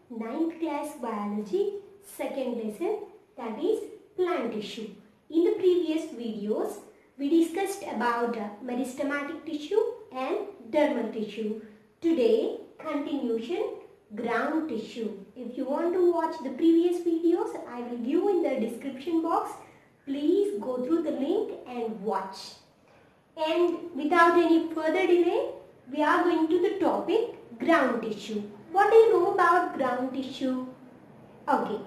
ninth class biology, second lesson, that is plant tissue. In the previous videos, we discussed about meristematic tissue and dermal tissue. Today, continuation, ground tissue. If you want to watch the previous videos, I will give in the description box. Please go through the link and watch. And without any further delay, we are going to the topic ground tissue. What do you know about ground tissue? Okay,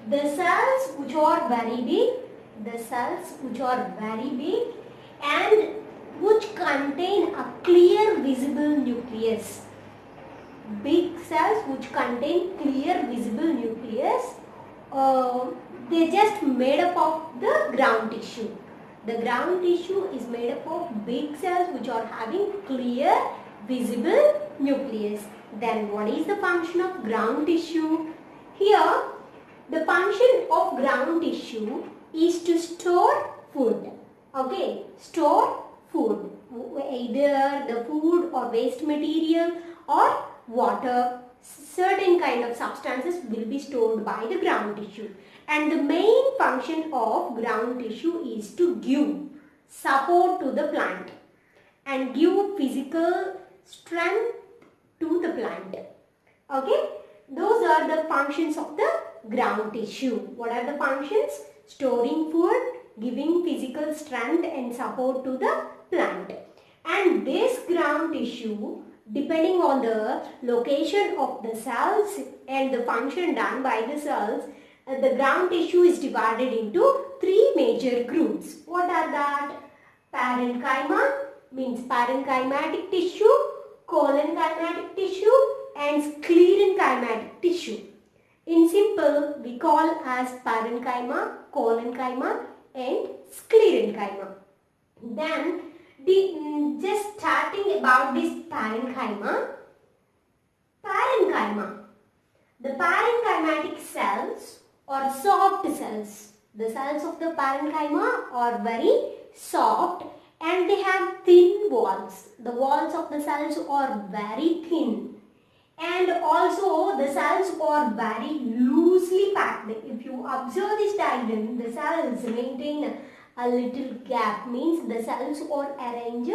the cells which are very big, and which contain a clear visible nucleus. Big cells which contain clear visible nucleus, they just made up of the ground tissue. The ground tissue is made up of big cells which are having clear visible nucleus. Then what is the function of ground tissue? Here, the function of ground tissue is to store food. Okay, store food. Either the food or waste material or water. Certain kind of substances will be stored by the ground tissue. And the main function of ground tissue is to give support to the plant and give physical strength to the plant. Okay, those are the functions of the ground tissue. What are the functions? Storing food, giving physical strength and support to the plant. And this ground tissue, depending on the location of the cells and the function done by the cells, the ground tissue is divided into three major groups. What are that? Parenchyma means parenchymatic tissue, collenchymatic tissue and sclerenchymatic tissue. In simple, we call as parenchyma, collenchyma and sclerenchyma. Then, just starting about this parenchyma. The parenchymatic cells are soft cells. The cells of the parenchyma are very soft and they have thin walls. The walls of the cells are very thin. And also the cells are very loosely packed. If you observe this diagram, the cells maintain a little gap, means the cells are arranged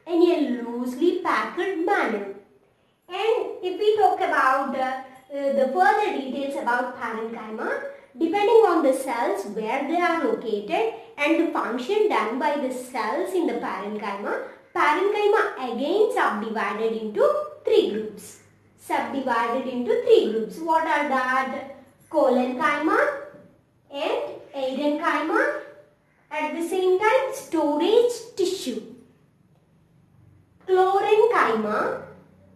in a loosely packed manner. And if we talk about the further details about parenchyma, depending on the cells where they are located and the function done by the cells in the parenchyma, parenchyma again subdivided into three groups. What are that? Collenchyma and parenchyma. At the same time, storage tissue. Chlorenchyma,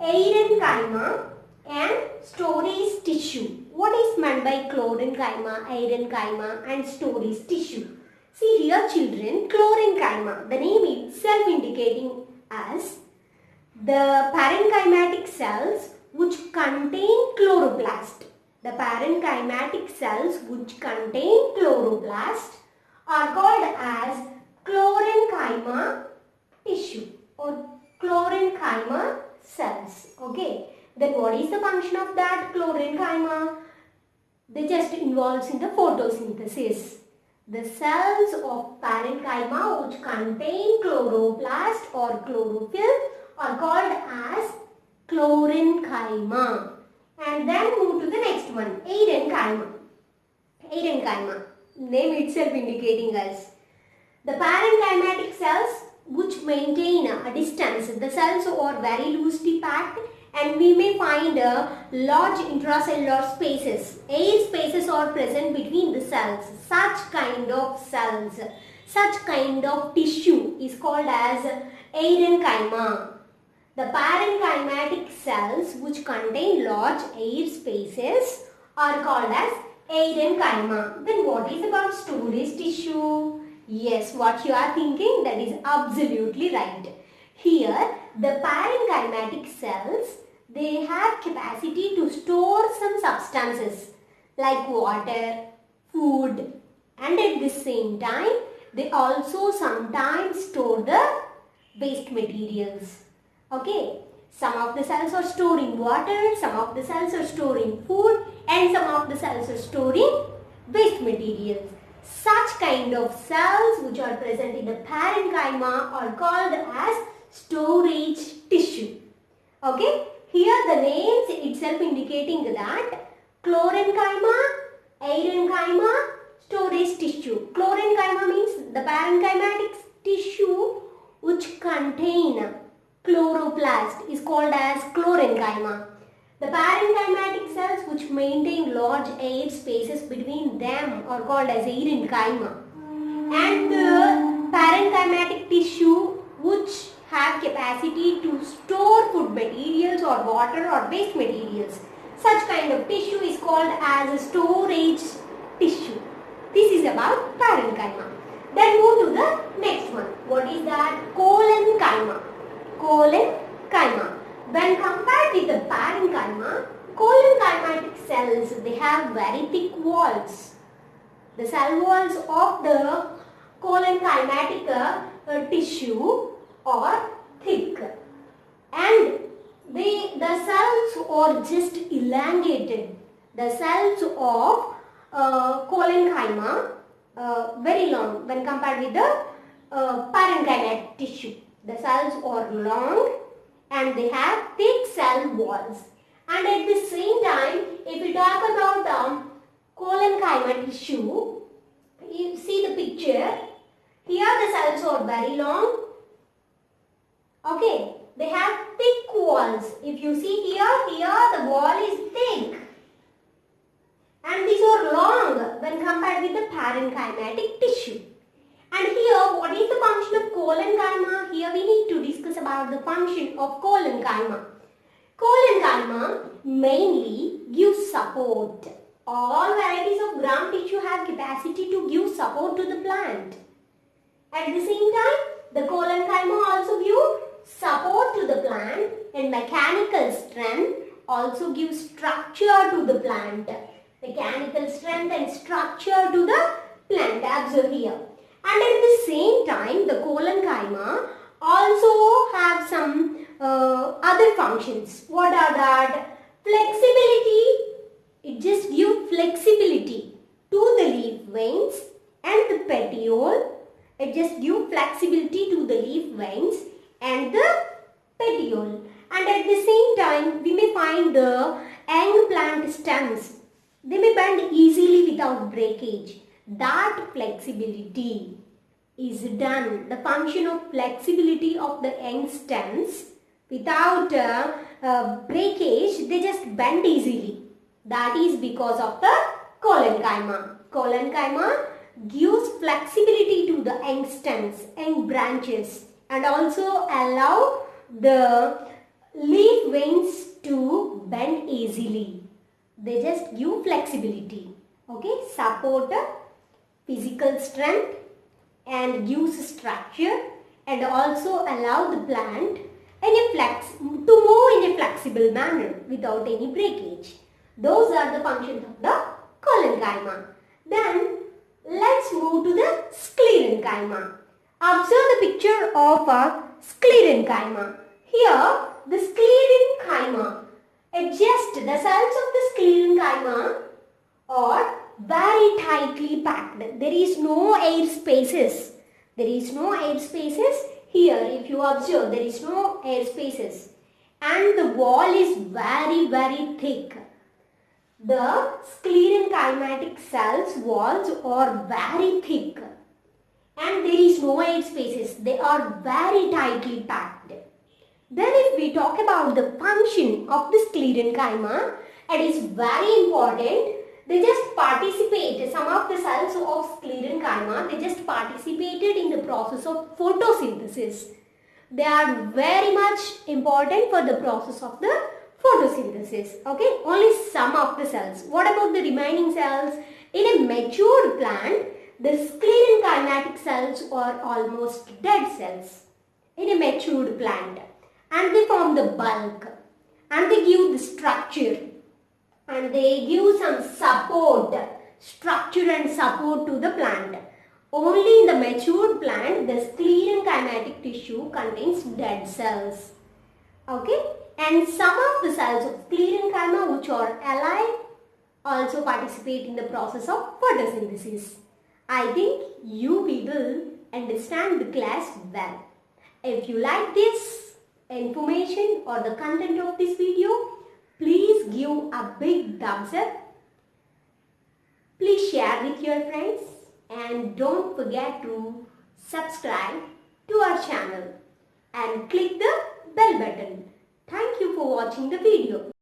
parenchyma and storage tissue. What is meant by chlorenchyma, parenchyma and storage tissue? See here children, chlorenchyma, the name itself indicating as the parenchymatic cells which contain chloroplast. The parenchymatic cells which contain chloroplast are called as chlorenchyma tissue or chlorenchyma cells. Okay. Then what is the function of that chlorenchyma? They just involves in the photosynthesis. The cells of parenchyma which contain chloroplast or chlorophyll are called as chlorenchyma. And then move to the next one, parenchyma. Name itself indicating us the parenchymatic cells which maintain a distance. The cells are very loosely packed and we may find large intracellular spaces. Air spaces are present between the cells. Such kind of cells, such kind of tissue is called as parenchyma. The parenchymatic cells which contain large air spaces are called as parenchyma. Then what is about storage tissue? Yes, what you are thinking, that is absolutely right. Here, the parenchymatic cells, they have capacity to store some substances like water, food, and at the same time, they also sometimes store the waste materials. Okay, Some of the cells are storing water, some of the cells are storing food, and some of the cells are storing waste materials. Such kind of cells which are present in the parenchyma are called as storage tissue. Okay, here the names itself indicating that chlorenchyma, aerenchyma, storage tissue. Chlorenchyma means the parenchymatic tissue which contain chloroplast is called as chlorenchyma. The parenchymatic cells which maintain large air spaces between them are called as aerenchyma. And the parenchymatic tissue which have capacity to store food materials or water or waste materials. Such kind of tissue is called as a storage tissue. This is about parenchyma. Then move to the next one. What is that? Collenchyma. Collenchyma. When compared with the parenchyma, collenchymatic cells, they have very thick walls. The cell walls of the collenchymatic tissue are thick, and the cells are just elongated. The cells of collenchyma very long when compared with the parenchymatic tissue. The cells are long and they have thick cell walls. And at the same time, if we talk about collenchyma tissue, you see the picture. Here the cells are very long. Okay, they have thick walls. If you see here the wall is thick. And these are long when compared with the parenchymatic tissue. And here, what is the function of collenchyma? Here we need to discuss about the function of collenchyma. Collenchyma mainly gives support. All varieties of ground tissue have capacity to give support to the plant. At the same time, the collenchyma also gives support to the plant, and mechanical strength also gives structure to the plant. Mechanical strength and structure to the plant. Observe here. And at the same time, the collenchyma also have some other functions. What are that? Flexibility. It just gives flexibility to the leaf veins and the petiole. It just gives flexibility to the leaf veins and the petiole. And at the same time, we may find the young plant stems. They may bend easily without breakage. That flexibility is done. The function of flexibility of the young stems without breakage, they just bend easily. That is because of the collenchyma. Collenchyma gives flexibility to the young stems, young branches, and also allow the leaf veins to bend easily. They just give flexibility. Okay, support physical strength and gives structure, and also allow the plant to move in a flexible manner without any breakage. Those are the functions of the collenchyma. Then let's move to the sclerenchyma. Observe the picture of a sclerenchyma. Here the sclerenchyma, the cells of the sclerenchyma are very tightly packed. There is no air spaces. There is no air spaces. Here, if you observe, there is no air spaces. And the wall is very, very thick. The sclerenchymatic cells walls are very thick. And there is no air spaces. They are very tightly packed. Then if we talk about the function of the sclerenchyma, it is very important. They just participate, some of the cells of sclerenchyma, they just participated in the process of photosynthesis. They are very much important for the process of the photosynthesis. Okay, only some of the cells. What about the remaining cells? In a matured plant, the sclerenchymatic cells are almost dead cells. In a matured plant. And they form the bulk. And they give the structure. And they give some support, structure and support to the plant. Only in the matured plant, the sclerenchymatic tissue contains dead cells. Okay. And some of the cells of sclerenchyma which are alive also participate in the process of photosynthesis. I think you people understand the class well. If you like this information or the content of this video, please give a big thumbs up. Please share with your friends and don't forget to subscribe to our channel and click the bell button. Thank you for watching the video.